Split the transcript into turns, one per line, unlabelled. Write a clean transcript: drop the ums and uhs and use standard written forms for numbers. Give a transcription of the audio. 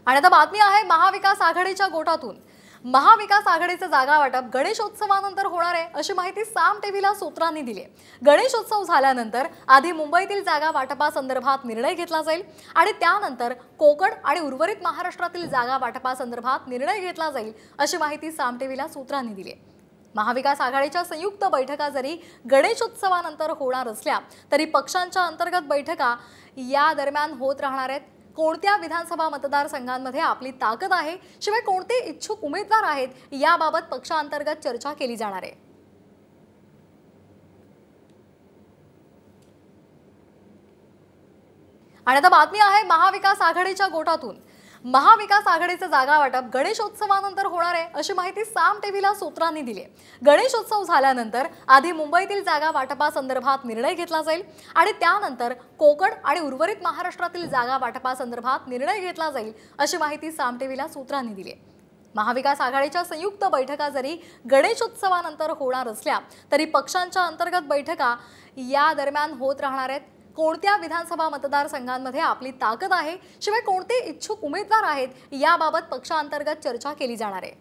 आणि आता बातमी आहे महाविकास आघाडीच्या गोटातून। महाविकास आघाडीचे जागा वाटप गणेशोत्सवानंतर होणार आहे अशी माहिती साम टीव्हीला सूत्रांनी दिली आहे। गणेशोत्सव झाल्यानंतर आधी मुंबईतील जागा वाटपासंदर्भात निर्णय घेतला जाईल आणि त्यानंतर कोकण आणि उर्वरित महाराष्ट्रातील जागा वाटपासंदर्भात निर्णय घेतला जाईल अशी माहिती साम टीव्हीला सूत्रांनी दिली आहे। महाविकास आघाडीच्या संयुक्त बैठका जरी गणेशोत्सवानंतर होणार असल्या तरी पक्षांच्या अंतर्गत बैठका या दरम्यान होत राहणार आहेत। कोणत्या विधानसभा मतदारसंघांमध्ये आपली ताकद आहे, शिवाय कोणते इच्छुक उमेदवार आहेत याबाबत पक्षांतर्गत चर्चा केली जाणार आहे। आणि आता बातमी आहे महाविकास आघाडीच्या गोटातून। महाविकास आघाडीचे जागा वाटप गणेशोत्सवानंतर होणार आहे अशी माहिती साम टीव्हीला सूत्रांनी दिली आहे। गणेशोत्सव झाल्यानंतर आधी मुंबईतील जागा वाटपासंदर्भात निर्णय घेतला जाईल आणि त्यानंतर कोकण आणि उर्वरित महाराष्ट्रातील जागा वाटपासंदर्भात निर्णय घेतला जाईल अशी माहिती साम टीव्हीला सूत्रांनी दिली आहे। महाविकास आघाडीच्या संयुक्त बैठका जरी गणेशोत्सवानंतर होणार असल्या तरी पक्षांच्या अंतर्गत बैठका या दरम्यान होत राहणार आहेत। कोणत्या विधानसभा मतदारसंघांमध्ये आपली ताकद आहे, शिवाय कोणते इच्छुक उमेदवार आहेत याबाबत पक्षांतर्गत चर्चा केली जाणार आहे।